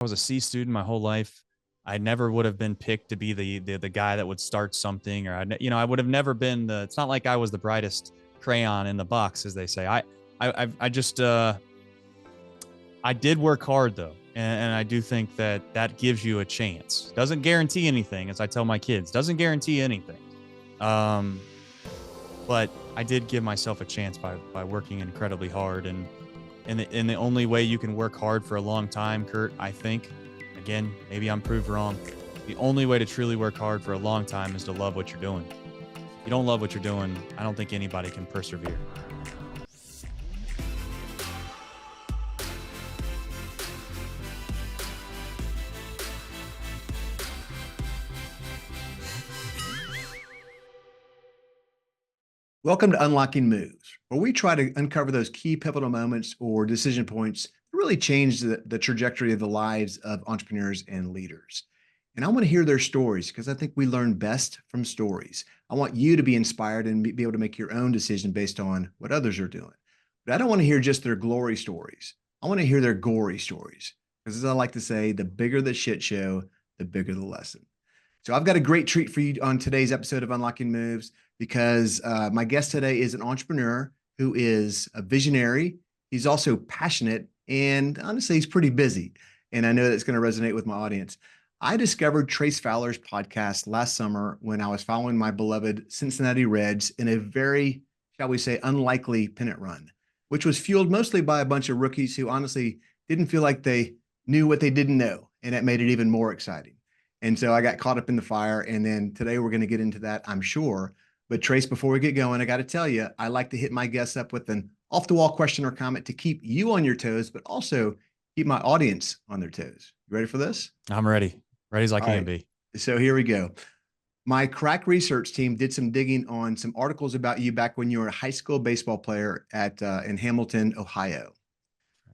I was a C student my whole life. I never would have been picked to be the guy that would start something, or I would have never been the. It's not like I was the brightest crayon in the box, as they say. I just I did work hard though, and I do think that that gives you a chance. Doesn't guarantee anything, as I tell my kids. Doesn't guarantee anything. Um, but I did give myself a chance by working incredibly hard, and the only way you can work hard for a long time, Kurt, I think, again, maybe I'm proved wrong. The only way to truly work hard for a long time is to love what you're doing. If you don't love what you're doing, I don't think anybody can persevere. Welcome to Unlocking Moves, where we try to uncover those key pivotal moments or decision points that really change the trajectory of the lives of entrepreneurs and leaders. And I want to hear their stories because I think we learn best from stories. I want you to be inspired and be able to make your own decision based on what others are doing. But I don't want to hear just their glory stories. I want to hear their gory stories because, as I like to say, the bigger the shit show, the bigger the lesson. So I've got a great treat for you on today's episode of Unlocking Moves because my guest today is an entrepreneur who is a visionary. He's also passionate, and honestly, he's pretty busy. And I know that's going to resonate with my audience. I discovered Trace Fowler's podcast last summer when I was following my beloved Cincinnati Reds in a very, shall we say, unlikely pennant run, which was fueled mostly by a bunch of rookies who honestly didn't feel like they knew what they didn't know. And that made it even more exciting. And so I got caught up in the fire. And then today we're going to get into that, I'm sure. But Trace, before we get going, I got to tell you, I like to hit my guests up with an off-the-wall question or comment to keep you on your toes, but also keep my audience on their toes. You ready for this? I'm ready. Ready as I can be. So here we go. My crack research team did some digging on some articles about you back when you were a high school baseball player at in Hamilton, Ohio.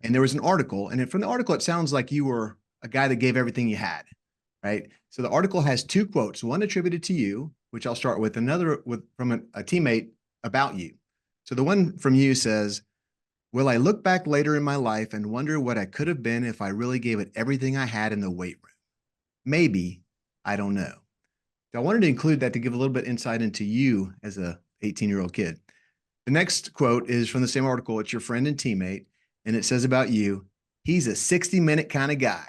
And there was an article, and from the article, it sounds like you were a guy that gave everything you had, right? So the article has two quotes, one attributed to you, which I'll start with, another from a teammate about you. So the one from you says, "Will I look back later in my life and wonder what I could have been if I really gave it everything I had in the weight room? Maybe, I don't know." So I wanted to include that to give a little bit insight into you as a 18-year-old kid. The next quote is from the same article. It's your friend and teammate, and it says about you, "He's a 60-minute kind of guy.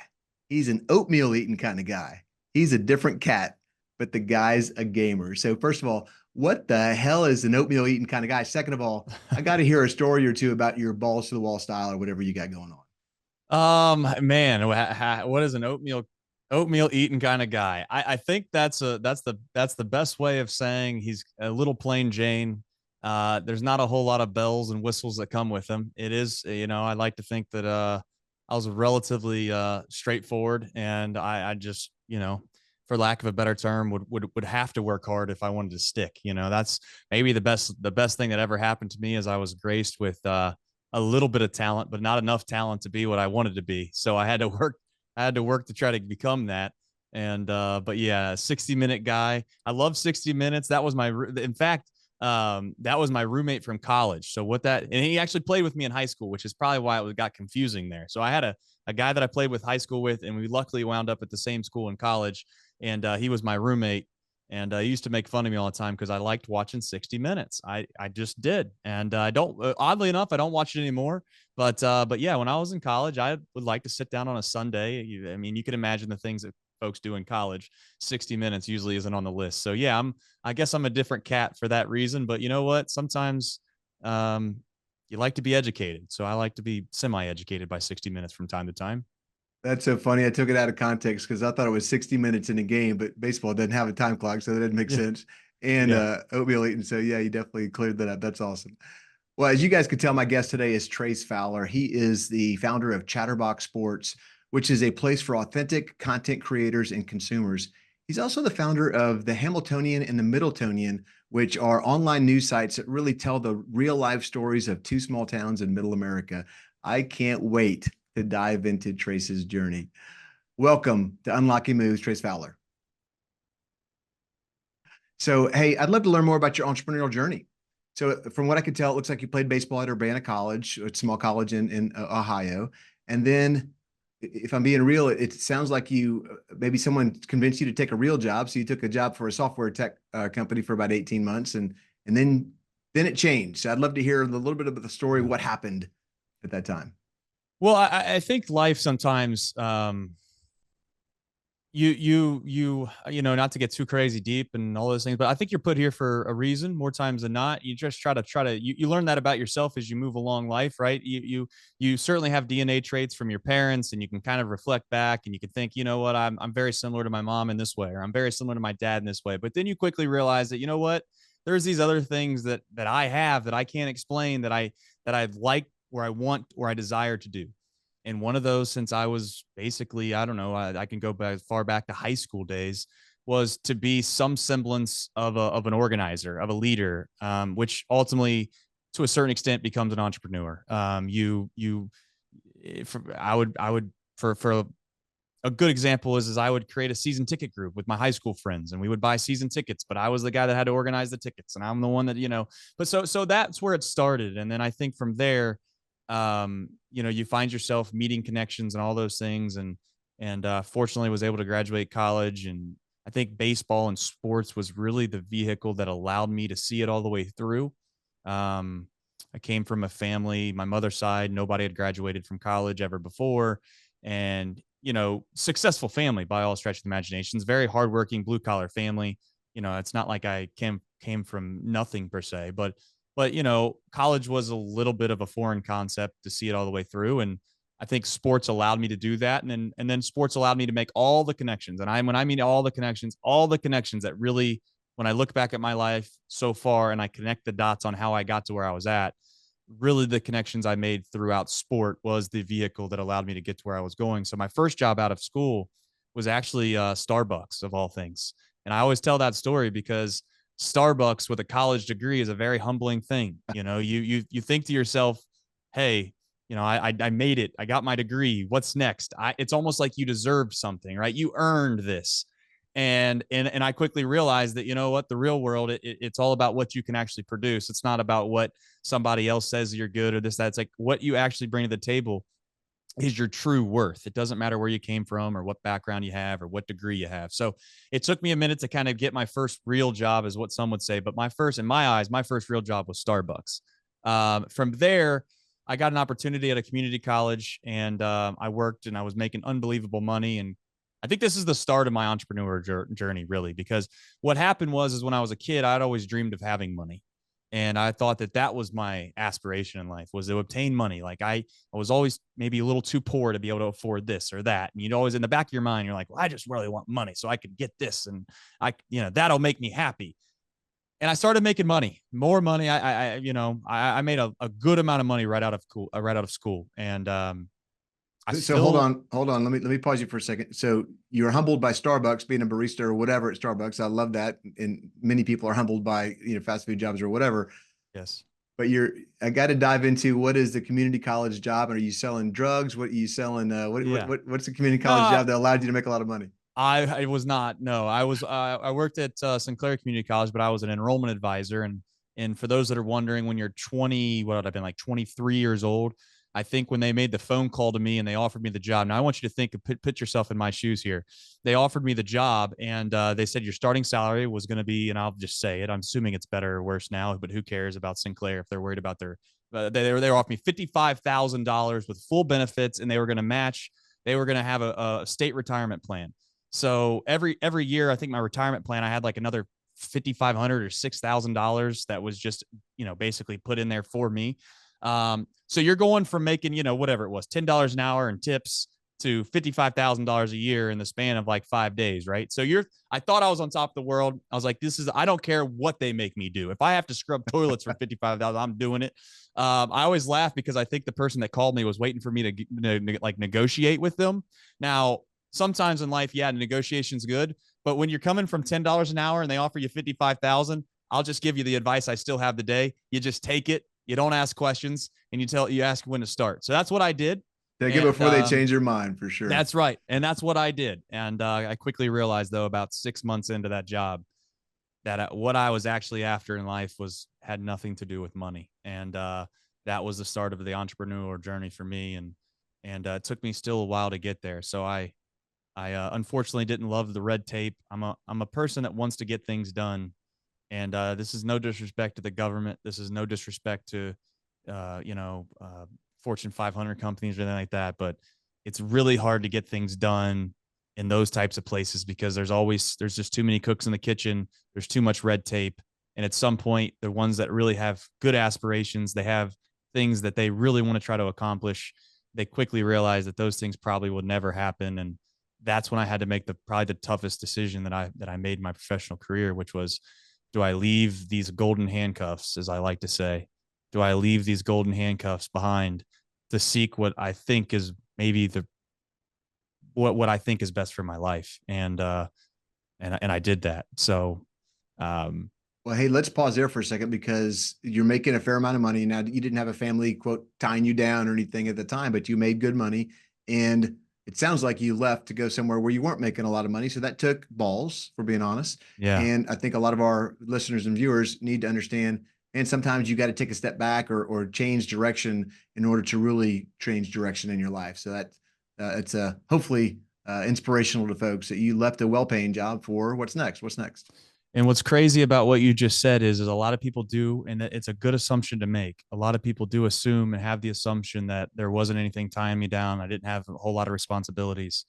He's an oatmeal eating kind of guy. He's a different cat, but the guy's a gamer." So first of all, what the hell is an oatmeal eating kind of guy? Second of all, I got to hear a story or two about your balls to the wall style or whatever you got going Man, what is an oatmeal eating kind of guy? I think that's the best way of saying he's a little plain Jane. There's not a whole lot of bells and whistles that come with him. It is, I like to think that I was relatively straightforward, and I just, for lack of a better term, would have to work hard if I wanted to stick. That's maybe the best thing that ever happened to me, is I was graced with a little bit of talent, but not enough talent to be what I wanted to be. So I had to work to try to become that. And but yeah, 60-minute guy. I love 60 minutes. That was in fact, that was my roommate from college. So and he actually played with me in high school, which is probably why it got confusing there. So I had a guy that I played with high school with, and we luckily wound up at the same school in college. And he was my roommate. And he used to make fun of me all the time because I liked watching 60 Minutes. I just did. And I don't, oddly enough, I don't watch it anymore. But yeah, when I was in college, I would like to sit down on a Sunday. You can imagine the things that folks do in college. 60 Minutes usually isn't on the list. So yeah, I guess I'm a different cat for that reason. But you know what? Sometimes you like to be educated. So I like to be semi-educated by 60 Minutes from time to time. That's so funny. I took it out of context because I thought it was 60 minutes in a game, but baseball doesn't have a time clock, so that didn't make sense. And oatmeal eating. So yeah, you definitely cleared that up. That's awesome. Well, as you guys could tell, my guest today is Trace Fowler. He is the founder of Chatterbox Sports, which is a place for authentic content creators and consumers. He's also the founder of the Hamiltonian and the Middletonian, which are online news sites that really tell the real life stories of two small towns in middle America. I can't wait to dive into Trace's journey. Welcome to Unlocking Moves, Trace Fowler. So, hey, I'd love to learn more about your entrepreneurial journey. So from what I could tell, it looks like you played baseball at Urbana College, a small college in Ohio. And then if I'm being real, it sounds like maybe someone convinced you to take a real job. So you took a job for a software tech company for about 18 months, and then it changed. So I'd love to hear a little bit of the story, what happened at that time. Well, I think life sometimes, not to get too crazy deep and all those things, but I think you're put here for a reason more times than not. You just you learn that about yourself as you move along life, right? You certainly have DNA traits from your parents, and you can kind of reflect back and you can think, you know what, I'm very similar to my mom in this way, or I'm very similar to my dad in this way. But then you quickly realize that, you know what, there's these other things that I have that I can't explain, that I like, or I want, or I desire to do. And one of those, since I was basically, I don't know, I can go back far back to high school days, was to be some semblance of an organizer, of a leader, which ultimately, to a certain extent, becomes an entrepreneur. I would, for a good example is I would create a season ticket group with my high school friends, and we would buy season tickets, but I was the guy that had to organize the tickets, and I'm the one that, but so that's where it started. And then I think from there, you find yourself meeting connections and all those things. And fortunately was able to graduate college. And I think baseball and sports was really the vehicle that allowed me to see it all the way through. I came from a family, my mother's side, nobody had graduated from college ever before. And, successful family by all stretch of the imaginations, very hardworking, blue collar family. It's not like I came from nothing per se, but college was a little bit of a foreign concept to see it all the way through. And I think sports allowed me to do that. And then sports allowed me to make all the connections. And when I mean all the connections that really, when I look back at my life so far and I connect the dots on how I got to where I was at, really the connections I made throughout sport was the vehicle that allowed me to get to where I was going. So my first job out of school was actually Starbucks, of all things. And I always tell that story because Starbucks with a college degree is a very humbling thing. You think to yourself, hey, I made it. I got my degree. What's next? It's almost like you deserved something, right? You earned this. And I quickly realized that, you know what, the real world, it's all about what you can actually produce. It's not about what somebody else says you're good or this, that. It's like what you actually bring to the table is your true worth. It doesn't matter where you came from or what background you have or what degree you have. So it took me a minute to kind of get my first real job, is what some would say. But in my eyes, my first real job was Starbucks. From there, I got an opportunity at a community college, and I worked, and I was making unbelievable money. And I think this is the start of my entrepreneur journey, really, because what happened is when I was a kid, I'd always dreamed of having money. And I thought that was my aspiration in life, was to obtain money. Like I was always maybe a little too poor to be able to afford this or that. And you'd always, in the back of your mind, you're like, well, I just really want money so I could get this. And that'll make me happy. And I started making money, more money. I made a good amount of money right out of school. And, So hold on. Let me pause you for a second. So you were humbled by Starbucks, being a barista or whatever at Starbucks. I love that. And many people are humbled by, fast food jobs or whatever. yes. But I got to dive into, what is the community college job? Are you selling drugs? What are you selling? What's the community college job that allowed you to make a lot of money? I was not. No, I worked at Sinclair Community College, but I was an enrollment advisor. And for those that are wondering, when you're 20, what would I been, like 23 years old? I think when they made the phone call to me and they offered me the job. Now I want you to think, put yourself in my shoes here. They offered me the job, and they said your starting salary was going to be, and I'll just say it, I'm assuming it's better or worse now, but who cares about Sinclair if they're worried about their, they were offering me $55,000 with full benefits, and they were going to match. They were going to have a state retirement plan. So every year, I think my retirement plan, I had like another $5,500 or $6,000 that was just, basically put in there for me. So you're going from making, whatever it was, $10 an hour in tips to $55,000 a year in the span of like 5 days, right? So I thought I was on top of the world. I was like, I don't care what they make me do. If I have to scrub toilets for $55,000, I'm doing it. I always laugh because I think the person that called me was waiting for me to like negotiate with them. Now, sometimes in life, yeah, negotiation's good, but when you're coming from $10 an hour and they offer you 55,000, I'll just give you the advice I still have today. You just take it. You don't ask questions, and you ask when to start. So that's what I did. Take it before they change their mind, for sure. That's right. And that's what I did. And I quickly realized, though, about 6 months into that job, that what I was actually after in life had nothing to do with money. And that was the start of the entrepreneurial journey for me. And and it took me still a while to get there. So I unfortunately didn't love the red tape. I'm a person that wants to get things done, and this is no disrespect to the government. This is no disrespect to you know, Fortune 500 companies or anything like that. But it's really hard to get things done in those types of places because there's just too many cooks in the kitchen. There's too much red tape, and at some point, the ones that really have good aspirations, they have things that they really want to try to accomplish. They quickly realize that those things probably would never happen, and that's when I had to make the probably the toughest decision that I made in my professional career, which was, do I leave these golden handcuffs, as I like to say, do I leave these golden handcuffs behind to seek what I think is maybe the what I think is best for my life? And I did that. So um Well, hey, let's pause there for a second because you're making a fair amount of money. Now, you didn't have a family, quote, tying you down or anything at the time, but you made good money. And it sounds like you left to go somewhere where you weren't making a lot of money. So that took balls, for being honest. yeah. And I think a lot of our listeners and viewers need to understand. And sometimes you got to take a step back or change direction in order to really change direction in your life. So that it's hopefully inspirational to folks that you left a well-paying job for what's next. What's next? And what's crazy about what you just said is a lot of people do, and it's a good assumption to make. A lot of people do assume and have the assumption that there wasn't anything tying me down. I didn't have a whole lot of responsibilities.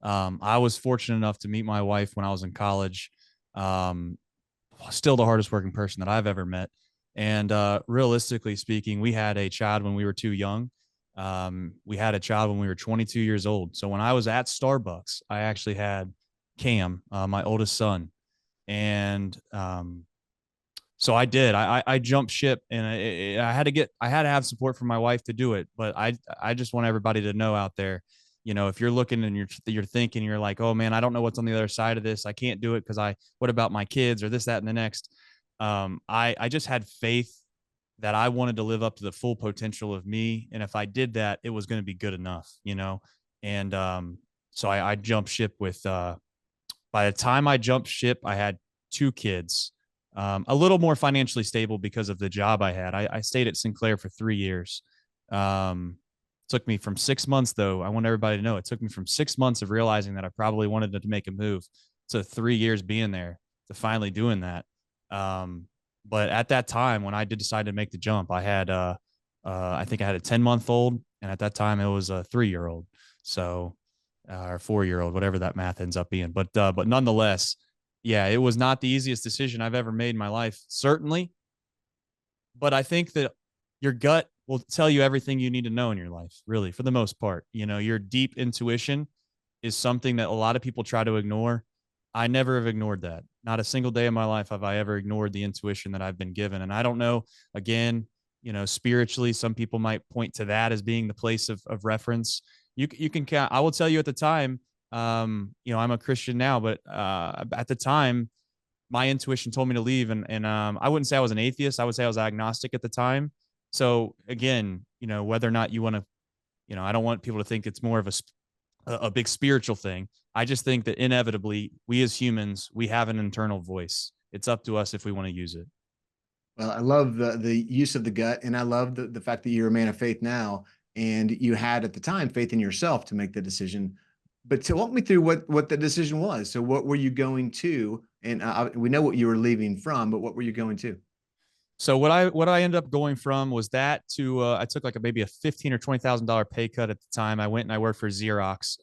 I was fortunate enough to meet my wife when I was in college. Um, Still the hardest working person that I've ever met. And realistically speaking, we had a child when we were too young. We had a child when we were 22 years old. So when I was at Starbucks, I actually had Cam, my oldest son, and so I did. I jumped ship, and I had to have support from my wife to do it. But I just want everybody to know out there, you know, if you're looking and you're thinking, you're like, oh man, I don't know what's on the other side of this. I can't do it because what about my kids or this, that, and the next. I just had faith that I wanted to live up to the full potential of me, and if I did that, it was going to be good enough, you know. And so I jumped ship with. By the time I jumped ship, I had two kids, a little more financially stable because of the job I had. I stayed at Sinclair for 3 years. Took me from 6 months, though. I want everybody to know it took me from 6 months of realizing that I probably wanted to make a move to 3 years being there to finally doing that. But at that time, when I did decide to make the jump, I think I had a 10-month old, and at that time it was a 3 year old. So or 4 year old, whatever that math ends up being. But nonetheless, yeah, it was not the easiest decision I've ever made in my life, certainly. But I think that your gut will tell you everything you need to know in your life, really, for the most part. You know, your deep intuition is something that a lot of people try to ignore. I never have ignored that. Not a single day of my life have I ever ignored the intuition that I've been given. And I don't know, again, you know, spiritually, some people might point to that as being the place of reference. You can count. I will tell you at the time, you know, I'm a Christian now, but at the time, my intuition told me to leave. And I wouldn't say I was an atheist. I would say I was agnostic at the time. So again, you know, whether or not you want to, you know, I don't want people to think it's more of a big spiritual thing. I just think that inevitably, we as humans, we have an internal voice. It's up to us if we want to use it. Well, I love the use of the gut, and I love the fact that you're a man of faith now, and you had at the time faith in yourself to make the decision. But to walk me through what the decision was. So, what were you going to? And we know what you were leaving from, but what were you going to? So what I ended up going from was that to I took like maybe a $15,000 or $20,000 pay cut at the time. I went and I worked for Xerox,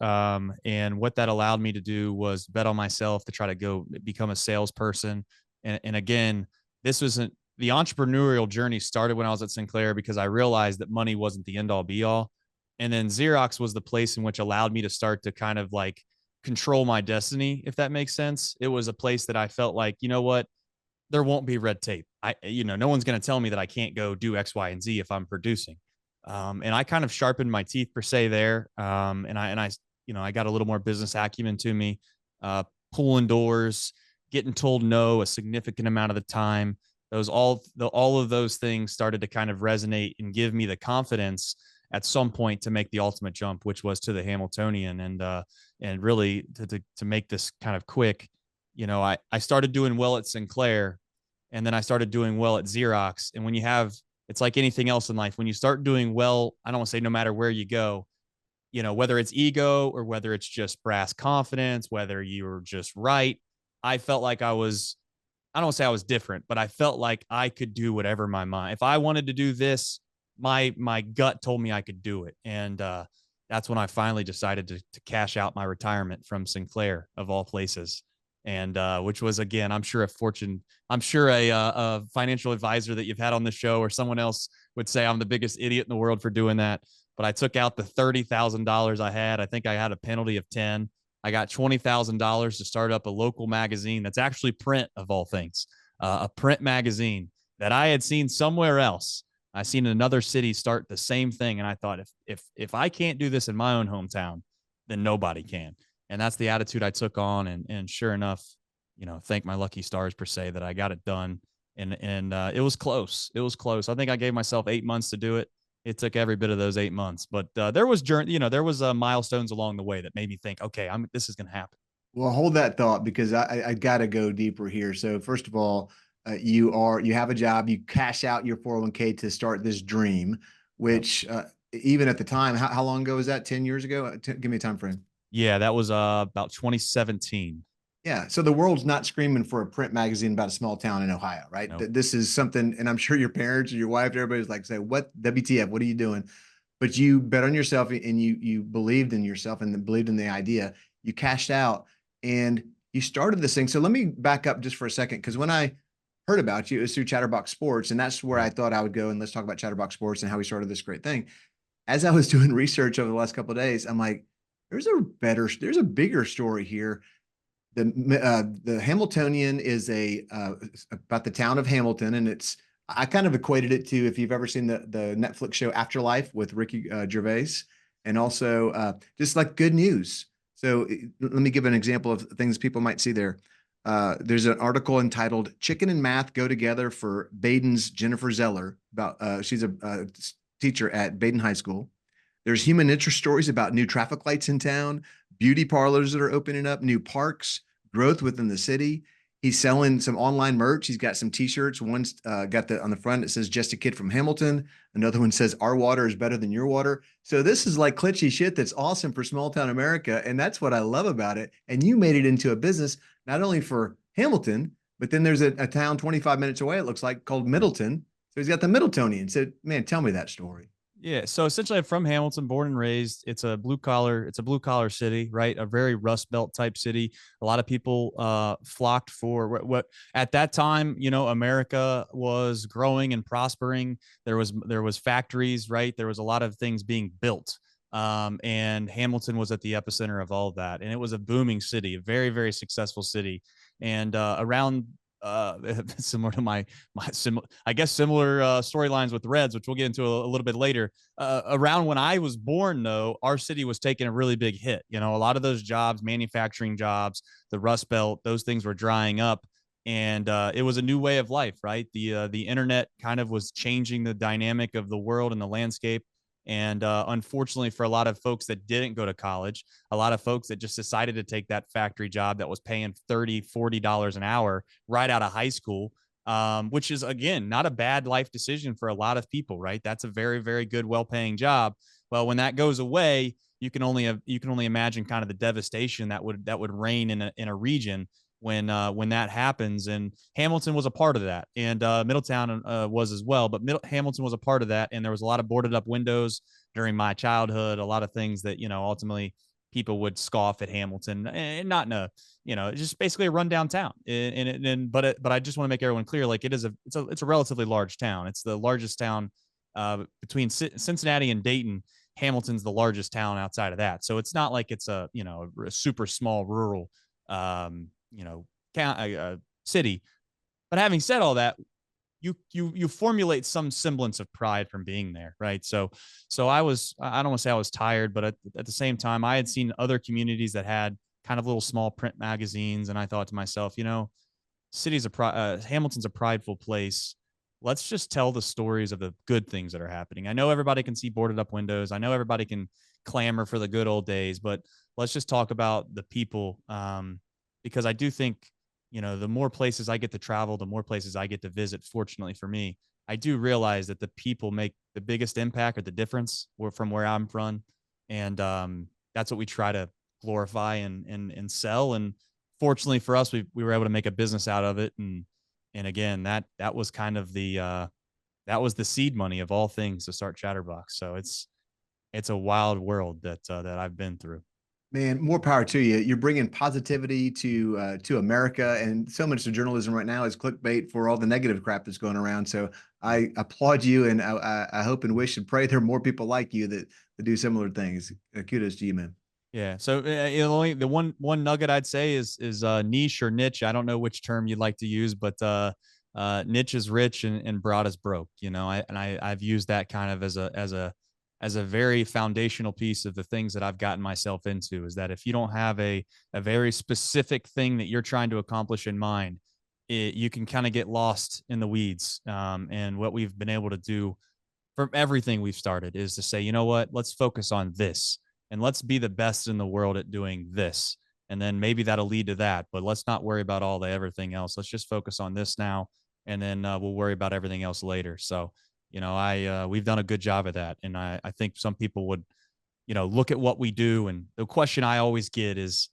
and what that allowed me to do was bet on myself to try to go become a salesperson. And again, this wasn't the entrepreneurial journey started when I was at Sinclair because I realized that money wasn't the end all be all, and then Xerox was the place in which allowed me to start to kind of like control my destiny, if that makes sense. It was a place that I felt like, you know what, there won't be red tape. You know, no one's going to tell me that I can't go do X, Y, and Z if I'm producing. And I kind of sharpened my teeth per se there. You know, I got a little more business acumen to me, pulling doors, getting told no a significant amount of the time. All of those things started to kind of resonate and give me the confidence at some point to make the ultimate jump, which was to the Hamiltonian. And really to make this kind of quick, you know, I started doing well at Sinclair, and then I started doing well at Xerox. And when you have, it's like anything else in life, when you start doing well, I don't want to say no matter where you go, whether it's ego or whether it's just brass confidence, whether you're just right, I felt like I don't say I was different, but I felt like I could do whatever my mind. If I wanted to do this, my gut told me I could do it, and that's when I finally decided to cash out my retirement from Sinclair of all places, and which was again, I'm sure a financial advisor that you've had on the show or someone else would say I'm the biggest idiot in the world for doing that. But I took out the $30,000 I had. I think I had a penalty of 10. I got $20,000 to start up a local magazine that's actually print of all things, a print magazine that I had seen somewhere else. I seen another city start the same thing, and I thought, if I can't do this in my own hometown, then nobody can. And that's the attitude I took on. And sure enough, thank my lucky stars per se that I got it done. And it was close. It was close. I think I gave myself 8 months to do it. It took every bit of those 8 months, but there was milestones along the way that made me think, okay, this is going to happen. Well, hold that thought because I got to go deeper here. So first of all, you have a job, you cash out your 401k to start this dream, Yep. which even at the time, how long ago was that? 10 years ago? Give me a time frame. Yeah, that was about 2017. Yeah. So the world's not screaming for a print magazine about a small town in Ohio, right? Nope. This is something, and I'm sure your parents or your wife, everybody's like, say, what WTF? What are you doing? But you bet on yourself and you believed in yourself and believed in the idea. You cashed out and you started this thing. So let me back up just for a second, because when I heard about you, it was through Chatterbox Sports, and that's where I Right. thought I would go and let's talk about Chatterbox Sports and how we started this great thing. As I was doing research over the last couple of days, I'm like, there's a bigger story here. The Hamiltonian is about the town of Hamilton, and I kind of equated it to if you've ever seen the Netflix show Afterlife with Ricky Gervais, and also just like good news. So let me give an example of things people might see there. There's an article entitled "Chicken and Math Go Together" for Baden's Jennifer Zeller. About she's a teacher at Baden High School. There's human interest stories about new traffic lights in town, beauty parlors that are opening up, new parks, growth within the city. He's selling some online merch. He's got some T-shirts. One's got on the front. It says "Just a Kid from Hamilton." Another one says "Our water is better than your water." So this is like glitchy shit that's awesome for small town America, and that's what I love about it. And you made it into a business not only for Hamilton, but then there's a town 25 minutes away. It looks like called Middleton. So he's got the Middletonian. So man, tell me that story. Yeah. So essentially, I'm from Hamilton, born and raised. It's a blue collar city, right? A very Rust Belt type city. A lot of people flocked for what at that time, America was growing and prospering. There was factories, right? There was a lot of things being built. And Hamilton was at the epicenter of all of that. And it was a booming city, a very, very successful city. And around similar to I guess similar storylines with the Reds, which we'll get into a little bit later. Around when I was born, though, our city was taking a really big hit. A lot of those jobs, manufacturing jobs, the Rust Belt, those things were drying up, and it was a new way of life, right? The internet kind of was changing the dynamic of the world and the landscape. And unfortunately, for a lot of folks that didn't go to college, a lot of folks that just decided to take that factory job that was paying $30, $40 an hour right out of high school, which is, again, not a bad life decision for a lot of people, right? That's a very, very good, well-paying job. Well, when that goes away, you can only imagine kind of the devastation that would reign in a region when that happens. And Hamilton was a part of that, and Middletown was as well. But Hamilton was a part of that, and there was a lot of boarded up windows during my childhood. A lot of things that ultimately people would scoff at Hamilton, and not in a just basically a rundown town. But I just want to make everyone clear, like it's a relatively large town. It's the largest town between Cincinnati and Dayton. Hamilton's the largest town outside of that, so it's not like it's a super small rural um, city. But having said all that, you formulate some semblance of pride from being there, right? So I don't want to say I was tired, but at the same time, I had seen other communities that had kind of little small print magazines, and I thought to myself, Hamilton's a prideful place. Let's just tell the stories of the good things that are happening. I know everybody can see boarded up windows. I know everybody can clamor for the good old days, but let's just talk about the people. Because I do think, the more places I get to travel, the more places I get to visit, fortunately for me, I do realize that the people make the biggest impact or the difference from where I'm from. And that's what we try to glorify and sell. And fortunately for us, we were able to make a business out of it. And again, that was kind of that was the seed money of all things to start Chatterbox. So it's a wild world that I've been through. Man, more power to you. You're bringing positivity to America, and so much of journalism right now is clickbait for all the negative crap that's going around. So I applaud you, and I hope and wish and pray there are more people like you that do similar things. Kudos to you, man. Yeah. So only the one nugget I'd say is niche or niche. I don't know which term you'd like to use, but niche is rich and broad is broke. You know, I've used that kind of as a very foundational piece of the things that I've gotten myself into, is that if you don't have a very specific thing that you're trying to accomplish in mind, you can kind of get lost in the weeds. And what we've been able to do from everything we've started is to say, you know what, let's focus on this and let's be the best in the world at doing this. And then maybe that'll lead to that, but let's not worry about all the everything else. Let's just focus on this now. And then we'll worry about everything else later. So, we've done a good job of that. And I think some people would, look at what we do. And the question I always get is,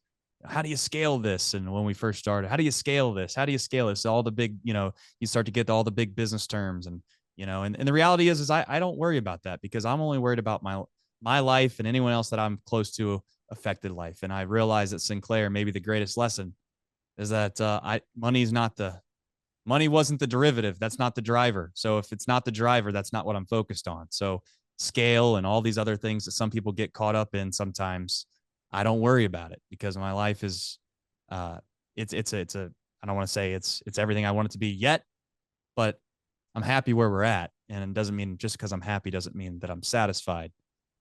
how do you scale this? And when we first started, how do you scale this? How do you scale this? All the big, you start to get all the big business terms and the reality is I don't worry about that because I'm only worried about my life and anyone else that I'm close to affected life. And I realized at Sinclair, maybe the greatest lesson is that money wasn't the derivative. That's not the driver. So if it's not the driver, that's not what I'm focused on. So scale and all these other things that some people get caught up in sometimes, I don't worry about it because my life is, it's a, I don't want to say it's everything I want it to be yet, but I'm happy where we're at. And it doesn't mean just because I'm happy doesn't mean that I'm satisfied.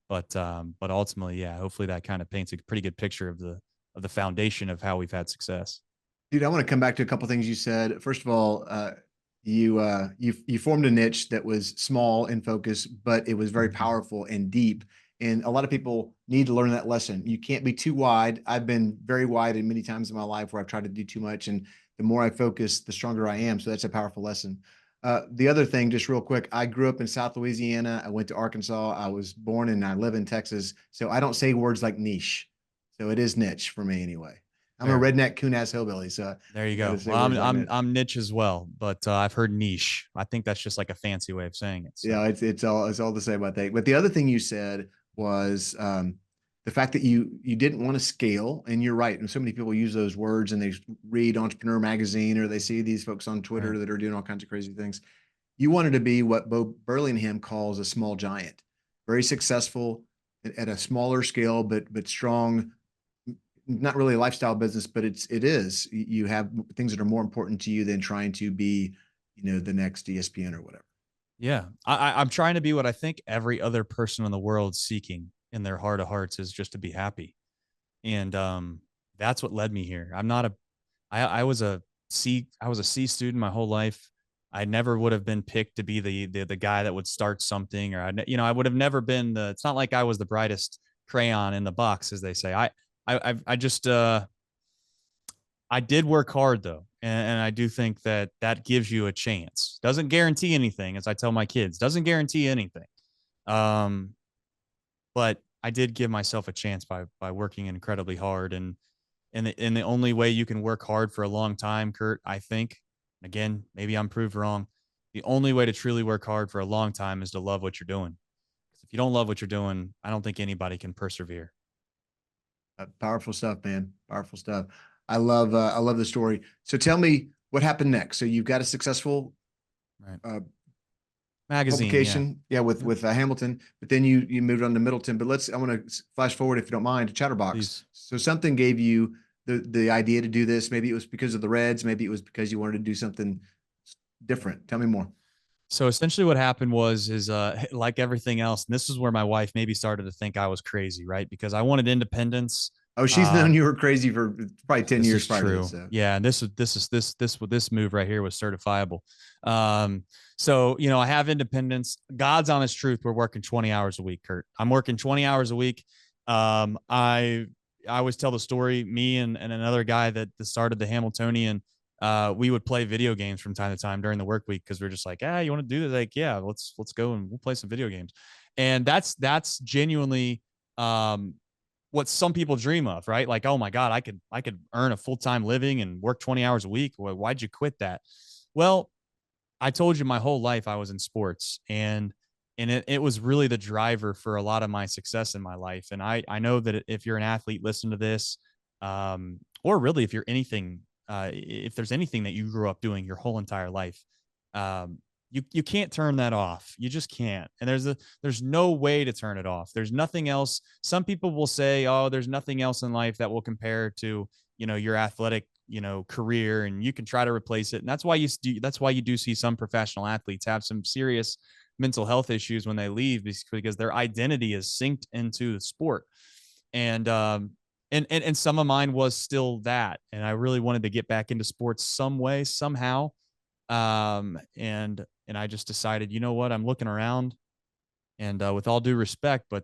But ultimately, yeah, hopefully that kind of paints a pretty good picture of the foundation of how we've had success. Dude, I want to come back to a couple things you said. First of all, you formed a niche that was small in focus, but it was very powerful and deep. And a lot of people need to learn that lesson. You can't be too wide. I've been very wide in many times in my life where I've tried to do too much, and the more I focus, the stronger I am. So that's a powerful lesson. The other thing, just real quick, I grew up in South Louisiana. I went to Arkansas. I was born and I live in Texas. So I don't say words like niche. So it is niche for me anyway. I'm a Fair. redneck coon ass hillbilly, so There you got go. to say Well, words like niche. I'm niche as well, but I've heard niche. I think that's just like a fancy way of saying it. So Yeah, it's all the same, I think. But the other thing you said was the fact that you didn't want to scale, and you're right. And so many people use those words, and they read Entrepreneur Magazine or they see these folks on right. Twitter that are doing all kinds of crazy things. You wanted to be what Bo Burlingham calls a small giant, very successful at a smaller scale, but strong. Not really a lifestyle business, but it is. You have things that are more important to you than trying to be, the next ESPN or whatever. Yeah, I'm trying to be what I think every other person in the world seeking in their heart of hearts is just to be happy, and that's what led me here. I'm not a, I was a C student my whole life. I never would have been picked to be the guy that would start something, or I would have never been the. It's not like I was the brightest crayon in the box, as they say. I just I did work hard though, and I do think that gives you a chance. Doesn't guarantee anything, as I tell my kids. Doesn't guarantee anything. Um, but I did give myself a chance by working incredibly hard, and the only way you can work hard for a long time, Kurt, I think, again, maybe I'm proved wrong. The only way to truly work hard for a long time is to love what you're doing. If you don't love what you're doing, I don't think anybody can persevere. Powerful stuff, man. Powerful stuff. I love the story. So tell me what happened next. So you've got a successful Right. uh, Magazine, yeah. publication, yeah, with Yep. Hamilton, but then you moved on to Middleton. But I want to flash forward, if you don't mind, to Chatterbox. Please. So something gave you the idea to do this. Maybe it was because of the Reds. Maybe it was because you wanted to do something different. Tell me more. So essentially what happened was is like everything else, and this is where my wife maybe started to think I was crazy, right? Because I wanted independence. Oh, she's Uh, known you were crazy for probably 10 this years is prior to this. true. So Yeah, and this move right here was certifiable. So I have independence. God's honest truth, we're working 20 hours a week, Kurt. I'm working 20 hours a week. I always tell the story, me and another guy that started the Hamiltonian, we would play video games from time to time during the work week because we're just like, you want to do this? Like, yeah, let's go and we'll play some video games. And that's genuinely um, what some people dream of, right? Like, oh my God, I could earn a full-time living and work 20 hours a week. Well, why'd you quit that? Well, I told you my whole life I was in sports, and it was really the driver for a lot of my success in my life. And I know that if you're an athlete, listen to this, or really if you're anything, if there's anything that you grew up doing your whole entire life, um, you can't turn that off. You just can't. And there's no way to turn it off. There's nothing else. Some people will say, oh, there's nothing else in life that will compare to, your athletic, career, and you can try to replace it. And that's why you do see some professional athletes have some serious mental health issues when they leave, because their identity is synced into the sport. And some of mine was still that. And I really wanted to get back into sports some way, somehow. And I just decided, you know what, I'm looking around, and with all due respect, but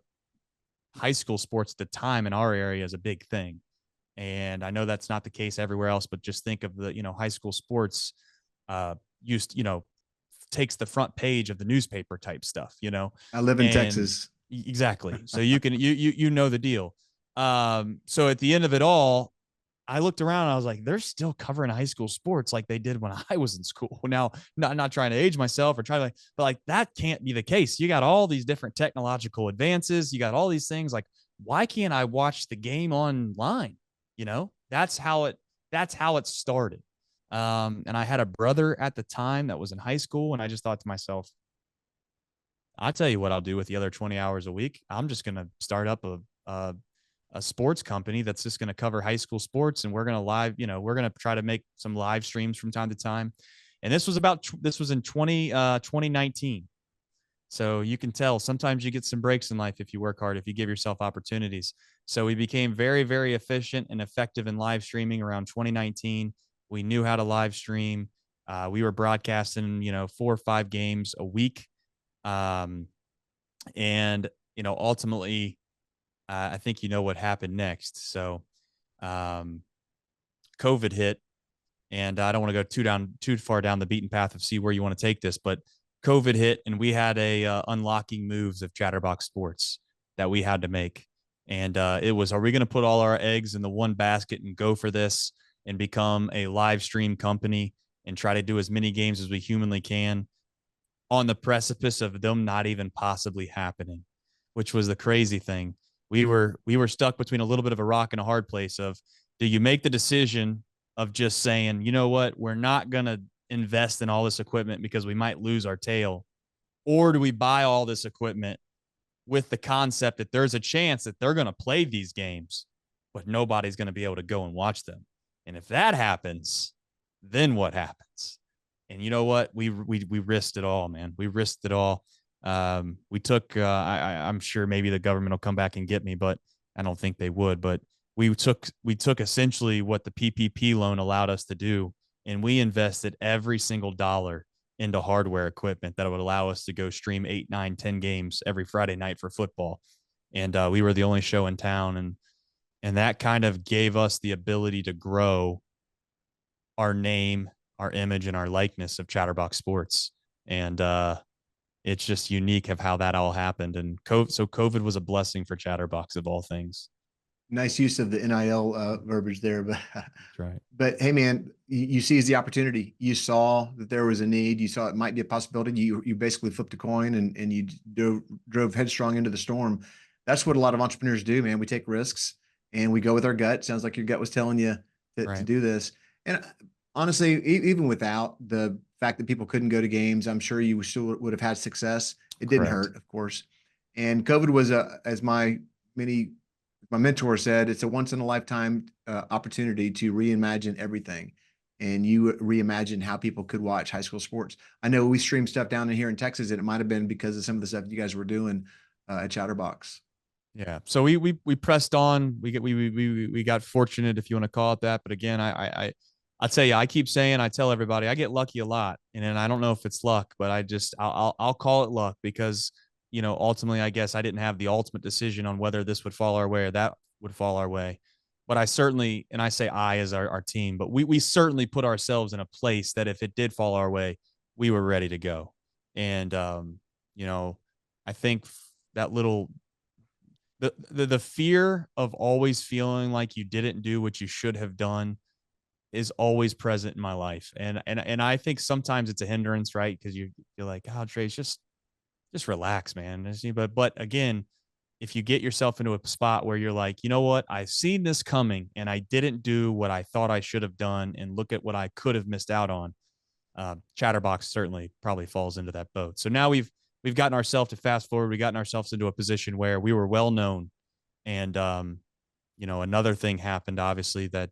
high school sports at the time in our area is a big thing. And I know that's not the case everywhere else, but just think of the, high school sports used, takes the front page of the newspaper type stuff, I live in and Texas. exactly. So you can, you know the deal. So at the end of it all, I looked around and I was like, they're still covering high school sports like they did when I was in school. Now, not trying to age myself or try to, but like that can't be the case. You got all these different technological advances. You got all these things. Like, why can't I watch the game online? That's how it started. And I had a brother at the time that was in high school, and I just thought to myself, I'll tell you what I'll do with the other 20 hours a week. I'm just going to start up a sports company that's just going to cover high school sports. And we're going to we're going to try to make some live streams from time to time. And this was in 2019. So you can tell sometimes you get some breaks in life if you work hard, if you give yourself opportunities. So we became very, very efficient and effective in live streaming around 2019. We knew how to live stream. We were broadcasting, 4 or 5 games a week. Um, and, ultimately, I think what happened next. So COVID hit, and I don't want to go too far down the beaten path of see where you want to take this, but COVID hit, and we had a unlocking moves of Chatterbox Sports that we had to make. And it was, are we going to put all our eggs in the one basket and go for this and become a live stream company and try to do as many games as we humanly can on the precipice of them not even possibly happening, which was the crazy thing. We were stuck between a little bit of a rock and a hard place of, do you make the decision of just saying, you know what, we're not going to invest in all this equipment because we might lose our tail, or do we buy all this equipment with the concept that there's a chance that they're going to play these games, but nobody's going to be able to go and watch them? And if that happens, then what happens? And you know what? We risked it all, man. We risked it all. We took. I'm sure maybe the government will come back and get me, but I don't think they would. But we took essentially what the PPP loan allowed us to do, and we invested every single dollar into hardware equipment that would allow us to go stream 8, 9, 10 games every Friday night for football. And we were the only show in town, and that kind of gave us the ability to grow our name, our image, and our likeness of Chatterbox Sports. And it's just unique of how that all happened. And COVID was a blessing for Chatterbox of all things. Nice use of the NIL verbiage there, but That's right. but hey, man, you seized the opportunity. You saw that there was a need. You saw it might be a possibility. You basically flipped a coin and you drove headstrong into the storm. That's what a lot of entrepreneurs do, man. We take risks and we go with our gut. Sounds like your gut was telling you to Right. do this. And honestly, even without the fact that people couldn't go to games, I'm sure you still would have had success. It didn't Correct. hurt, of course. And COVID was as my mentor said, it's a once in a lifetime opportunity to reimagine everything. And you reimagine how people could watch high school sports. I know we stream stuff down in here in Texas, and it might have been because of some of the stuff you guys were doing at Chatterbox. Yeah. So we pressed on. We got fortunate, if you want to call it that. But again, I tell you, I keep saying, I tell everybody, I get lucky a lot, and then I don't know if it's luck, but I'll call it luck because ultimately, I guess I didn't have the ultimate decision on whether this would fall our way or that would fall our way. But I certainly, and I say I as our team, but we certainly put ourselves in a place that if it did fall our way, we were ready to go. And you know, I think that little the fear of always feeling like you didn't do what you should have done is always present in my life. And I think sometimes it's a hindrance, right? Because you're like, oh, Trace, just relax, man. But again, if you get yourself into a spot where you're like, you know what, I've seen this coming and I didn't do what I thought I should have done, and look at what I could have missed out on. Chatterbox certainly probably falls into that boat. So now we've gotten ourselves to fast forward. We gotten ourselves into a position where we were well known, and another thing happened, obviously that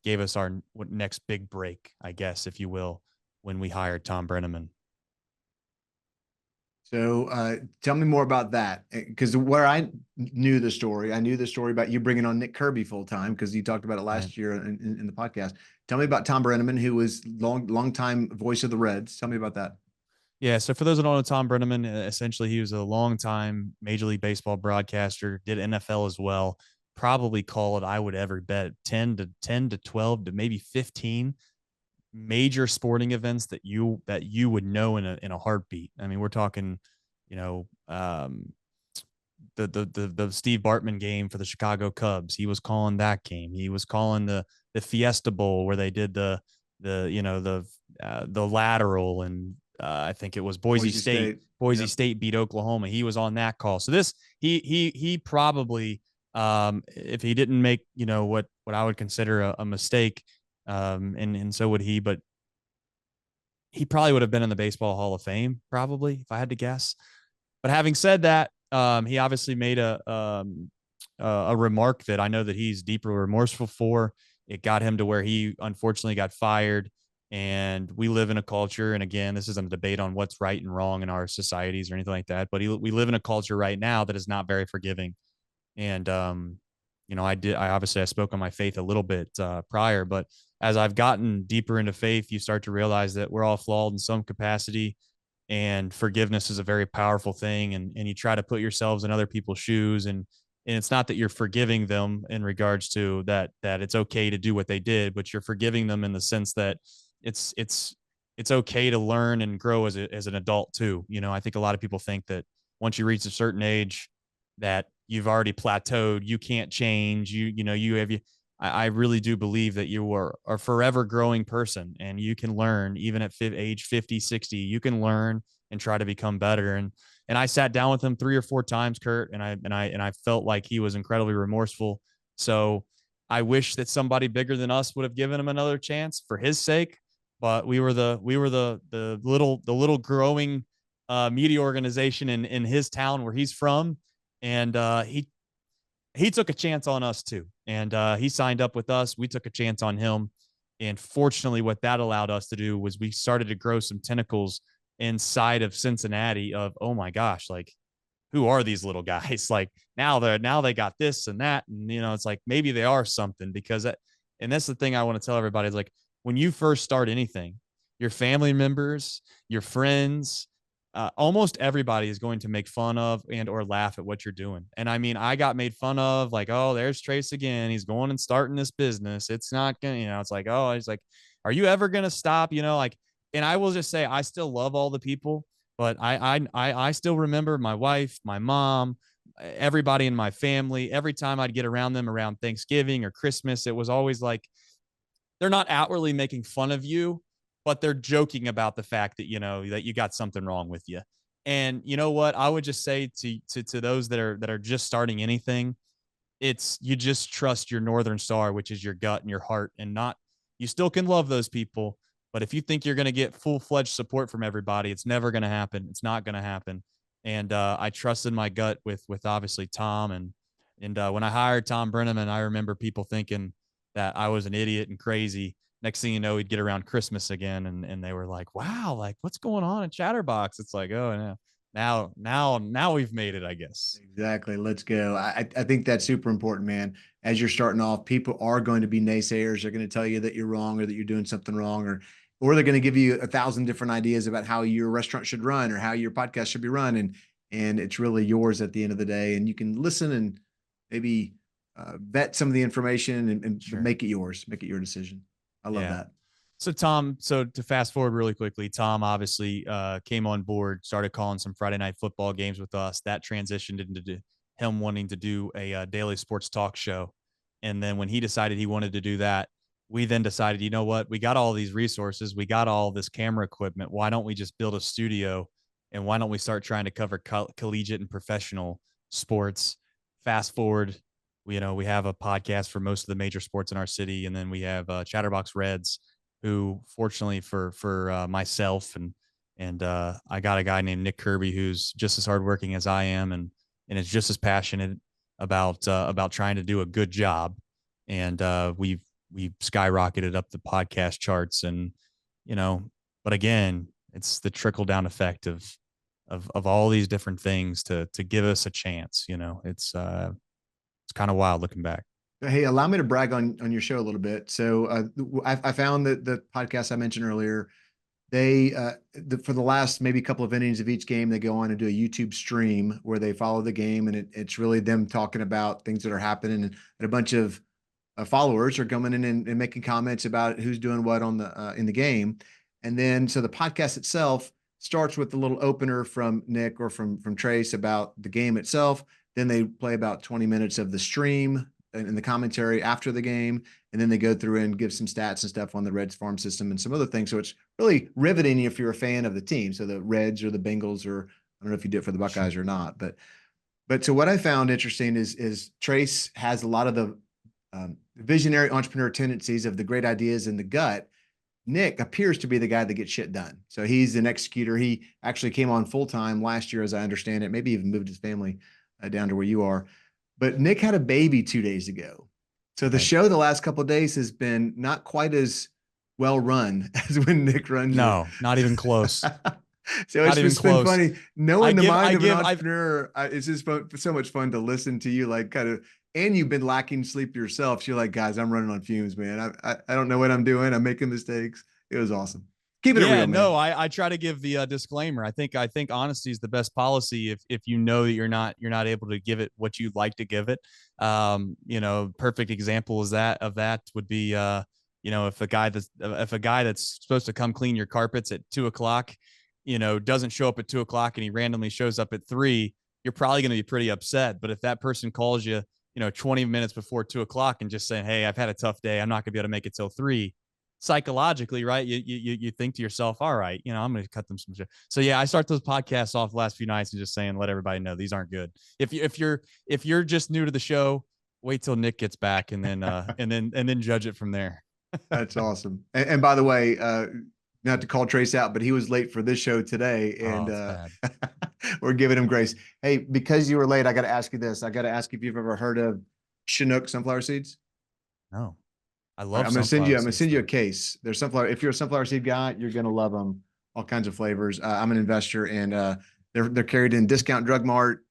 gave us our next big break, I guess, if you will, when we hired Tom Brenneman. So tell me more about that. Because where I knew the story, I knew the story about you bringing on Nick Kirby full time because you talked about it Right. last year in the podcast. Tell me about Tom Brenneman, who was long time voice of the Reds. Tell me about that. Yeah. So for those who don't know Tom Brenneman, essentially he was a longtime Major League Baseball broadcaster, did NFL as well. Probably called, I would ever bet, 10 to 12 to maybe 15 major sporting events that you would know in a heartbeat. I mean, we're talking, you know, the Steve Bartman game for the Chicago Cubs. He was calling that game. He was calling the Fiesta Bowl where they did the lateral, and I think it was Boise Boise State. State. Boise Yep. State beat Oklahoma. He was on that call. So this he probably, if he didn't make what I would consider a mistake, and so would he, but he probably would have been in the Baseball Hall of Fame, probably, if I had to guess. But having said that, he obviously made a remark that I know that he's deeply remorseful for. It got him to where he unfortunately got fired. And we live in a culture, and again, this isn't a debate on what's right and wrong in our societies or anything like that, but we live in a culture right now that is not very forgiving. And I spoke on my faith a little bit prior, but as I've gotten deeper into faith, you start to realize that we're all flawed in some capacity, and forgiveness is a very powerful thing. And you try to put yourselves in other people's shoes, and it's not that you're forgiving them in regards to that it's okay to do what they did, but you're forgiving them in the sense that it's it's it's okay to learn and grow as an adult too. I think a lot of people think that once you reach a certain age that you've already plateaued, you can't change, you have you I really do believe that you are a forever growing person, and you can learn even at age 50, 60. You can learn and try to become better. And I sat down with him 3 or 4 times, Kurt, and I felt like he was incredibly remorseful. So I wish that somebody bigger than us would have given him another chance for his sake. But we were the little growing media organization in his town where he's from, and he took a chance on us too. And he signed up with us. We took a chance on him. And fortunately, what that allowed us to do was we started to grow some tentacles inside of Cincinnati of, oh my gosh, like, who are these little guys? Like, now they got this and that. And, it's like, maybe they are something, because and that's the thing I want to tell everybody is, like, when you first start anything, your family members, your friends, almost everybody is going to make fun of and or laugh at what you're doing. And I mean, I got made fun of, like, oh, there's Trace again. He's going and starting this business. It's not gonna, it's like, oh, he's like, are you ever gonna stop? Like, and I will just say, I still love all the people, but I still remember my wife, my mom, everybody in my family. Every time I'd get around them around Thanksgiving or Christmas, it was always like, they're not outwardly making fun of you, but they're joking about the fact that that you got something wrong with you. And you know what? I would just say to those that are just starting anything, it's, you just trust your Northern Star, which is your gut and your heart, and not, you still can love those people, but if you think you're going to get full-fledged support from everybody, it's never going to happen. It's not going to happen. And I trusted my gut with obviously Tom, and when I hired Tom Brenneman, I remember people thinking that I was an idiot and crazy. Next thing you know, we'd get around Christmas again, and they were like, "Wow, like, what's going on at Chatterbox?" It's like, oh no, now we've made it, I guess. Exactly. Let's go. I think that's super important, man. As you're starting off, people are going to be naysayers. They're going to tell you that you're wrong or that you're doing something wrong, or they're going to give you 1,000 different ideas about how your restaurant should run or how your podcast should be run. And it's really yours at the end of the day. And you can listen and maybe vet some of the information and Sure. make it yours, make it your decision. I love Yeah. that. So Tom, so to fast forward really quickly, Tom obviously came on board, started calling some Friday night football games with us. That transitioned into him wanting to do a daily sports talk show. And then when he decided he wanted to do that, we then decided, you know what, we got all these resources, we got all this camera equipment. Why don't we just build a studio, and why don't we start trying to cover collegiate and professional sports? Fast forward, we have a podcast for most of the major sports in our city, and then we have Chatterbox Reds, who fortunately for myself and I got a guy named Nick Kirby who's just as hardworking as I am, and is just as passionate about trying to do a good job. And we've skyrocketed up the podcast charts, and you know, but again, it's the trickle down effect of all these different things to give us a chance. It's kind of wild looking back. Hey, allow me to brag on your show a little bit. So I found that the podcast I mentioned earlier, they for the last maybe couple of innings of each game, they go on and do a YouTube stream where they follow the game, and it's really them talking about things that are happening, and a bunch of followers are coming in and making comments about who's doing what on the in the game. And then so the podcast itself starts with the little opener from Nick or from Trace about the game itself. Then they play about 20 minutes of the stream and the commentary after the game. And then they go through and give some stats and stuff on the Reds farm system and some other things. So it's really riveting if you're a fan of the team. So the Reds or the Bengals, or I don't know if you do it for the Buckeyes or not, but so what I found interesting is Trace has a lot of the visionary entrepreneur tendencies of the great ideas in the gut. Nick appears to be the guy that gets shit done. So he's an executor. He actually came on full time last year, as I understand it, maybe even moved his family down to where you are. But Nick had a baby 2 days ago. So the show the last couple of days has been not quite as well run as when Nick runs. No, not even close. So it's just been funny knowing the mind of an entrepreneur. It's just so much fun to listen to you, like kind of, and you've been lacking sleep yourself. So you're like, guys, I'm running on fumes, man. I don't know what I'm doing. I'm making mistakes. It was awesome. Keep it real, man. No, I try to give the disclaimer. I think honesty is the best policy if you know that you're not able to give it what you'd like to give it. Perfect example is that would be if a guy that's supposed to come clean your carpets at 2:00, doesn't show up at 2:00 and he randomly shows up at 3, you're probably going to be pretty upset. But if that person calls you, 20 minutes before 2:00 and just saying, hey, I've had a tough day, I'm not gonna be able to make it till 3, psychologically, right? You think to yourself, all right, I'm going to cut them some shit. So yeah, I start those podcasts off the last few nights and just saying, let everybody know these aren't good. If you're just new to the show, wait till Nick gets back and then and then judge it from there. That's awesome. And by the way, not to call Trace out, but he was late for this show today, and we're giving him grace. Hey, because you were late, I got to ask you this. I got to ask if you've ever heard of Chinook sunflower seeds. No. I love. I'm gonna send you a case. There's sunflower. If you're a sunflower seed guy, you're gonna love them. All kinds of flavors. I'm an investor, and they're carried in discount drug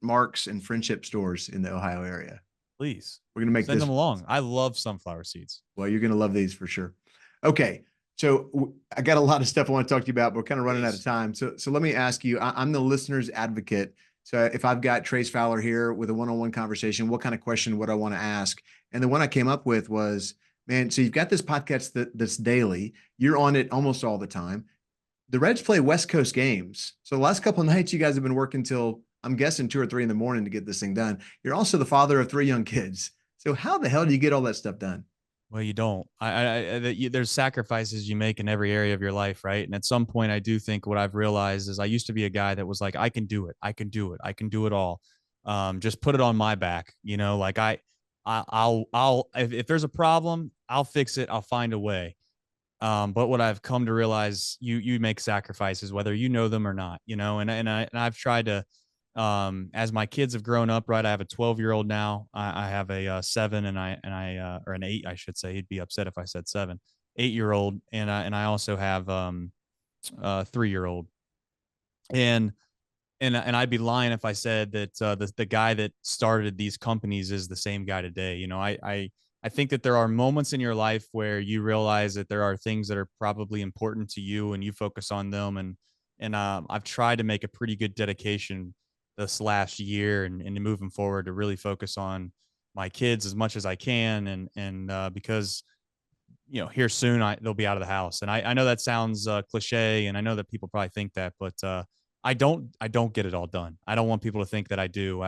marks and friendship stores in the Ohio area. Please, we're gonna send them along. I love sunflower seeds. Well, you're gonna love these for sure. Okay, so I got a lot of stuff I want to talk to you about, but we're kind of running out of time. So let me ask you. I'm the listener's advocate. So if I've got Trace Fowler here with a one-on-one conversation, what kind of question would I want to ask? And the one I came up with was, man, so you've got this podcast that's daily. You're on it almost all the time. The Reds play West Coast games. So the last couple of nights, you guys have been working till, I'm guessing, 2 or 3 in the morning to get this thing done. You're also the father of 3 young kids. So how the hell do you get all that stuff done? Well, you don't. There's sacrifices you make in every area of your life, right? And at some point, I do think what I've realized is I used to be a guy that was like, I can do it. I can do it. I can do it all. Just put it on my back. Like I'll if there's a problem, I'll fix it. I'll find a way. But what I've come to realize, you make sacrifices, whether you know them or not, and I've tried to, as my kids have grown up, right? I have a 12-year-old now. I have a 7 or an 8, I should say. He'd be upset if I said 7, 8-year-old. And I also have, a 3-year-old. And I'd be lying if I said that the guy that started these companies is the same guy today. I think that there are moments in your life where you realize that there are things that are probably important to you and you focus on them. And I've tried to make a pretty good dedication this last year and moving forward to really focus on my kids as much as I can. And because, here soon they'll be out of the house. And I know that sounds cliche, and I know that people probably think that, but I don't get it all done. I don't want people to think that I do.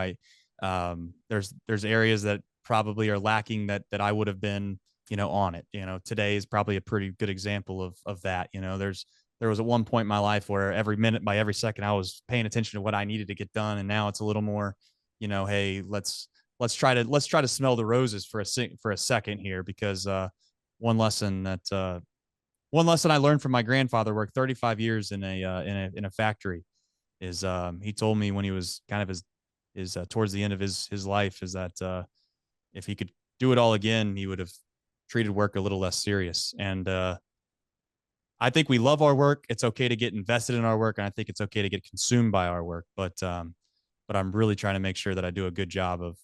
There's areas that probably are lacking that I would have been, on it. Today is probably a pretty good example of that. There was at one point in my life where every minute by every second I was paying attention to what I needed to get done, and now it's a little more, hey, let's try to smell the roses for a second here, because one lesson that one lesson I learned from my grandfather, worked 35 years in a factory, is he told me when he was kind of his towards the end of his life, is that if he could do it all again, he would have treated work a little less serious. And I think we love our work. It's okay to get invested in our work, and I think it's okay to get consumed by our work. But I'm really trying to make sure that I do a good job of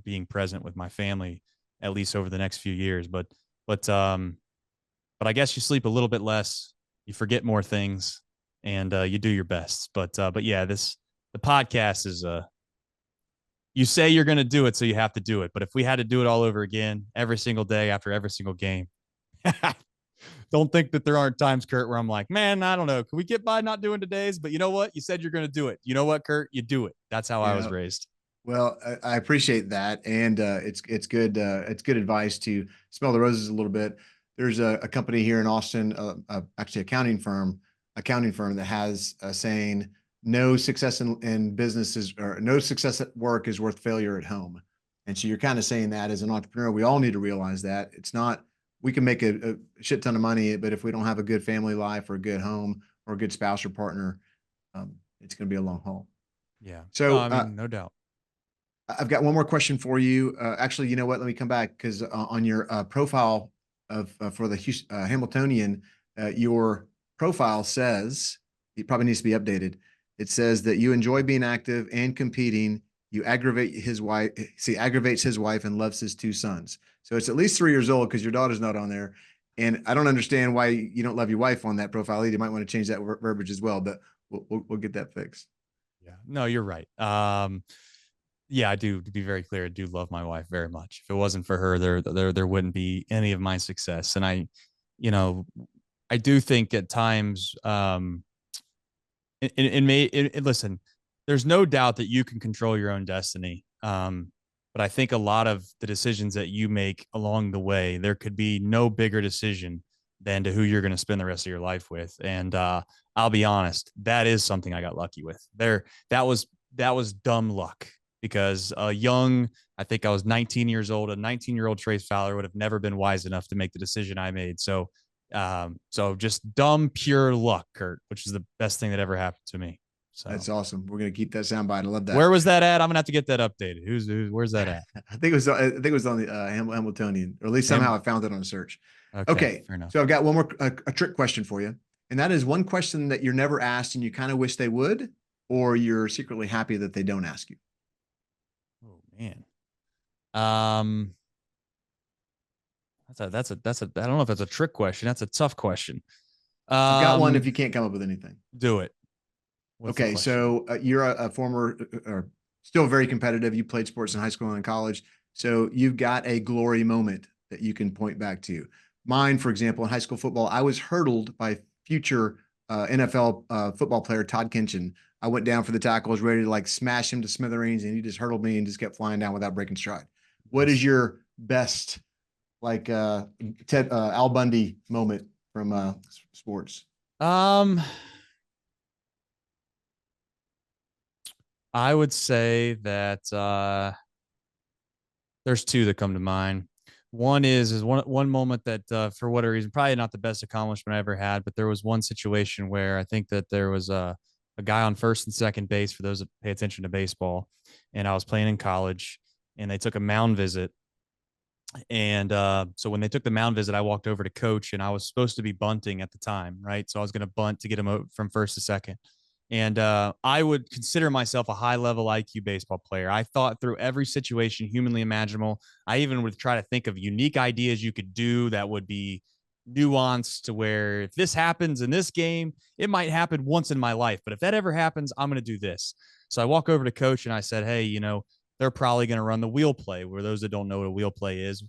being present with my family, at least over the next few years. But I guess you sleep a little bit less, you forget more things, and you do your best. But yeah, the podcast is you say you're going to do it, so you have to do it. But if we had to do it all over again every single day after every single game, don't think that there aren't times, Kurt, where I'm like, man, I don't know, can we get by not doing today's? But you know what? You said you're going to do it. You know what, Kurt? You do it. That's how I was Yeah. raised. Well, I appreciate that, and it's good. It's good advice to smell the roses a little bit. There's a company here in Austin, actually accounting firm that has a saying: "No success in business is, or no success at work is worth failure at home." And so you're kind of saying that as an entrepreneur, we all need to realize that it's not. We can make a shit ton of money, but if we don't have a good family life or a good home or a good spouse or partner, it's going to be a long haul. Yeah. No, So I mean, no doubt. I've got one more question for you. Actually, you know what? Let me come back, because on your profile of for the Hamiltonian, your profile says, it probably needs to be updated. It says that you enjoy being active and competing. You aggravate his wife. See, aggravates his wife and loves his two sons. So it's at least 3 years old, because your daughter's not on there. And I don't understand why you don't love your wife on that profile either. You might want to change that verbiage as well, but we'll get that fixed. Yeah. No, you're right. Yeah, I do. To be very clear, I do love my wife very much. If it wasn't for her, there wouldn't be any of my success. And you know, I do think at times, listen, there's no doubt that you can control your own destiny. But I think a lot of the decisions that you make along the way, there could be no bigger decision than to who you're going to spend the rest of your life with. And I'll be honest, that is something I got lucky with. That was dumb luck, because I think I was 19 years old. A 19-year-old Trace Fowler would have never been wise enough to make the decision I made. So just dumb, pure luck, Kurt, which is the best thing that ever happened to me. So That's awesome. We're gonna keep that soundbite. I love that. where was that at? I'm gonna have to get that updated. Where's that at? I think it was on the Hamiltonian, or at least somehow I found it on a search. Okay, Okay, fair enough. so I've got one more a trick question for you, and that is one question that you're never asked and you kind of wish they would, or you're secretly happy that they don't ask you. Oh man. Um, that's a I don't know if that's a trick question. That's a tough question. I've got one if Um, you can't come up with anything. do it. What's the Okay, question? so you're a former, or still very competitive. You played sports in high school and in college, so you've got a glory moment that you can point back to. Mine, for example, in high school football, I was hurdled by future NFL football player Todd Kinchin. I went down for the tackle, was ready to like smash him to smithereens, and he just hurdled me and just kept flying down without breaking stride. What is Nice. your best, like Ted Al Bundy moment from sports? Um, I would say that there's two that come to mind. One is one moment that for whatever reason, probably not the best accomplishment I ever had, but there was one situation where I think that there was a guy on first and second base, for those that pay attention to baseball, and I was playing in college, and they took a mound visit. And so when they took the mound visit, I walked over to coach, and I was supposed to be bunting at the time, right? So I was going to bunt to get him from first to second. And I would consider myself a high level IQ baseball player. I thought through every situation humanly imaginable. I even would try to think of unique ideas you could do that would be nuanced, to where if this happens in this game, it might happen once in my life. But if that ever happens, I'm going to do this. So I walk over to coach and I said, hey, they're probably going to run the wheel play. Where those that don't know what a wheel play is,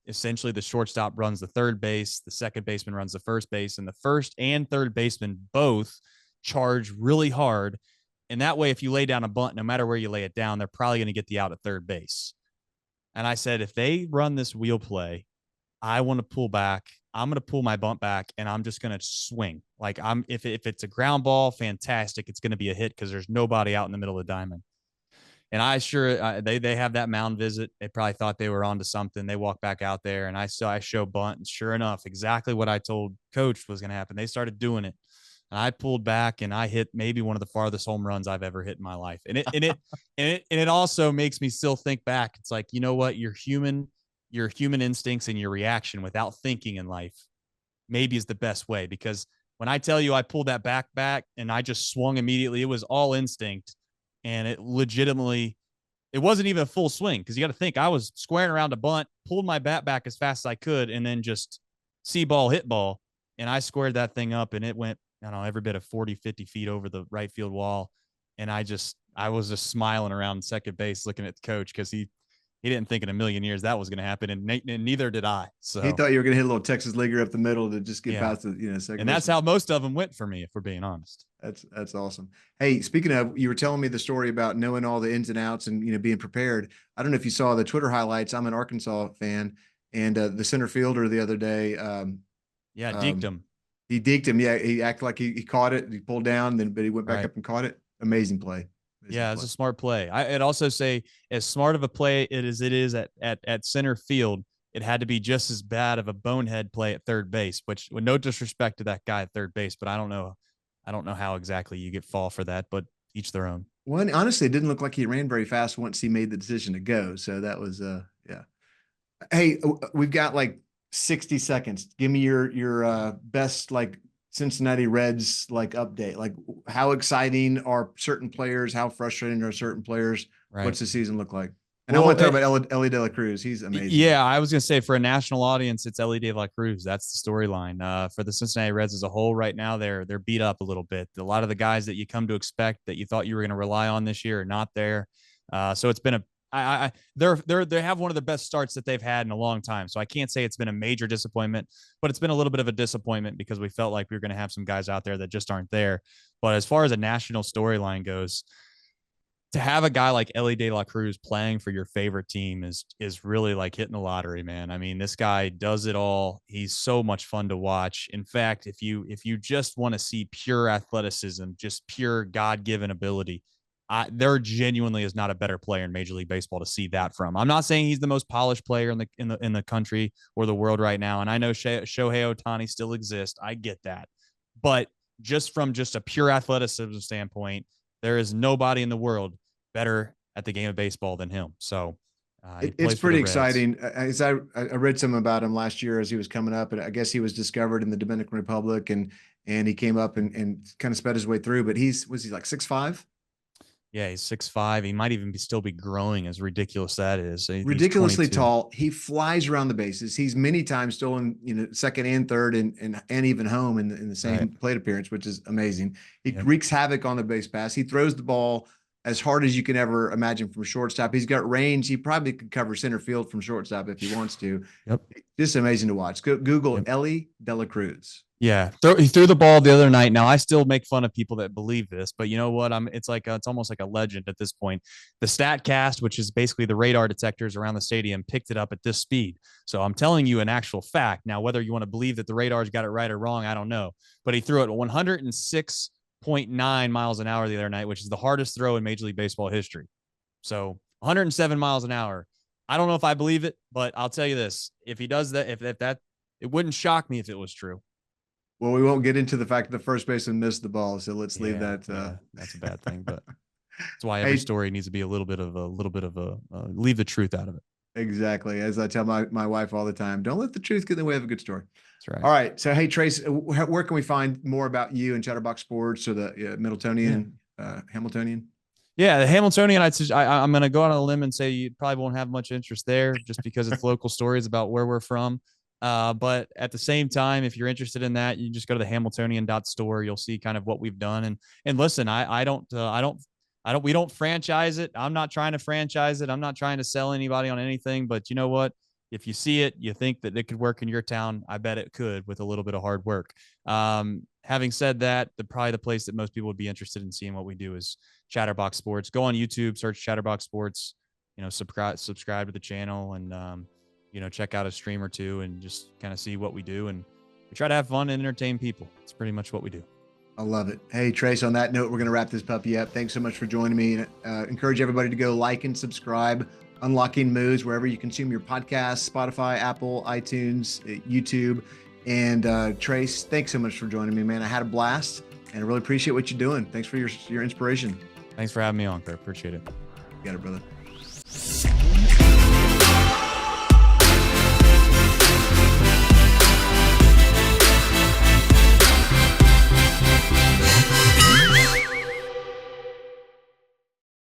essentially the shortstop runs the third base, the second baseman runs the first base, and the first and third baseman both charge really hard And that way, if you lay down a bunt, no matter where you lay it down, they're probably going to get the out at third base. And I said, if they run this wheel play, I want to pull back. I'm going to pull my bunt back and I'm just going to swing. Like if it's a ground ball, fantastic. It's going to be a hit because there's nobody out in the middle of the diamond. And they have that mound visit. They probably thought they were onto something. They walk back out there and I show bunt, and sure enough, exactly what I told coach was going to happen. They started doing it. And I pulled back and I hit maybe one of the farthest home runs I've ever hit in my life. And it also makes me still think back. It's like, you know what? Your human instincts and your reaction without thinking in life maybe is the best way, because when I tell you I pulled that back and I just swung immediately, it was all instinct. And it legitimately, it wasn't even a full swing, because you got to think I was squaring around a bunt, pulled my bat back as fast as I could, and then just see ball, hit ball. And I squared that thing up and it went, I don't know, every bit of 40, 50 feet over the right field wall. And I was just smiling around second base looking at the coach, because he didn't think in a million years that was going to happen. And neither did I. He So thought you were going to hit a little Texas leaguer up the middle to just get yeah. past the, second. And that's how most of them went for me, if we're being honest. That's awesome. Hey, speaking of, you were telling me the story about knowing all the ins and outs and, being prepared. I don't know if you saw the Twitter highlights. I'm an Arkansas fan, and the center fielder the other day, deked him. He deked him. Yeah, he acted like he caught it. He pulled down, but he went back up and caught it. Amazing play. It's a smart play. I'd also say, as smart of a play it is at center field, it had to be just as bad of a bonehead play at third base, which, with no disrespect to that guy at third base, but I don't know how exactly you get fall for that, but each their own. Well, honestly, it didn't look like he ran very fast once he made the decision to go. So that was, yeah. Hey, we've got like 60 seconds. Give me your best, like, Cincinnati Reds, like, update. Like, how exciting are certain players? How frustrating are certain players? Right. What's the season look like? And I want to talk about Ellie De La Cruz. He's amazing. Yeah, I was going to say, for a national audience, it's Ellie De La Cruz. That's the storyline. For the Cincinnati Reds as a whole right now, they're beat up a little bit. A lot of the guys that you come to expect, that you thought you were going to rely on this year, are not there. So it's been they have one of the best starts that they've had in a long time. So I can't say it's been a major disappointment, but it's been a little bit of a disappointment because we felt like we were going to have some guys out there that just aren't there. But as far as a national storyline goes, to have a guy like Ellie De La Cruz playing for your favorite team is really like hitting the lottery, man. I mean, this guy does it all. He's so much fun to watch. In fact, if you just want to see pure athleticism, just pure God-given ability, there genuinely is not a better player in Major League Baseball to see that from. I'm not saying he's the most polished player in the country or the world right now, and I know Shohei Ohtani still exists. I get that, but just from just a pure athleticism standpoint, there is nobody in the world better at the game of baseball than him. So it's pretty exciting. As I read some about him last year as he was coming up, and I guess he was discovered in the Dominican Republic, and he came up and kind of sped his way through. But was he like 6'5"? Yeah, he's 6'5". He might even still be growing, as ridiculous that is. Ridiculously tall. He flies around the bases. He's many times stolen, second and third and even home in the same plate appearance, which is amazing. He wreaks havoc on the base pass. He throws the ball as hard as you can ever imagine from shortstop. He's got range. He probably could cover center field from shortstop if he wants to. Yep. Just amazing to watch. Google Ellie De La Cruz. Yeah, he threw the ball the other night. Now, I still make fun of people that believe this, but you know what? It's almost like a legend at this point. The StatCast, which is basically the radar detectors around the stadium, picked it up at this speed. So I'm telling you an actual fact. Now, whether you want to believe that the radars got it right or wrong, I don't know. But he threw it 106.9 miles an hour the other night, which is the hardest throw in Major League Baseball history. So 107 miles an hour. I don't know if I believe it, but I'll tell you this: if he does that, if that, it wouldn't shock me if it was true. Well, we won't get into the fact that the first baseman missed the ball, so let's leave that. That's a bad thing, but that's why every story needs to be a little bit of leave the truth out of it. Exactly. As I tell my wife all the time, don't let the truth get in the way of a good story. That's right. All right. So, hey, Trace, where can we find more about you and Chatterbox Sports, or the Middletonian, Hamiltonian? Yeah, the Hamiltonian, I'm going to go out on a limb and say you probably won't have much interest there, just because it's local stories about where we're from. But at the same time, if you're interested in that, you just go to the Hamiltonian.store. You'll see kind of what we've done. And listen, we don't franchise it. I'm not trying to franchise it. I'm not trying to sell anybody on anything, but you know what? if you see it, you think that it could work in your town. I bet it could with a little bit of hard work. Having said that, probably the place that most people would be interested in seeing what we do is Chatterbox Sports. Go on YouTube, search Chatterbox Sports, subscribe to the channel, and check out a stream or two and just kind of see what we do. And we try to have fun and entertain people. It's pretty much what we do. I love it. Hey, Trace, on that note, we're going to wrap this puppy up. Thanks so much for joining me. Encourage everybody to go like and subscribe, Unlocking Moves, wherever you consume your podcasts, Spotify, Apple, iTunes, YouTube. And Trace, thanks so much for joining me, man. I had a blast, and I really appreciate what you're doing. Thanks for your inspiration. Thanks for having me on, Kurt. Appreciate it. You got it, brother.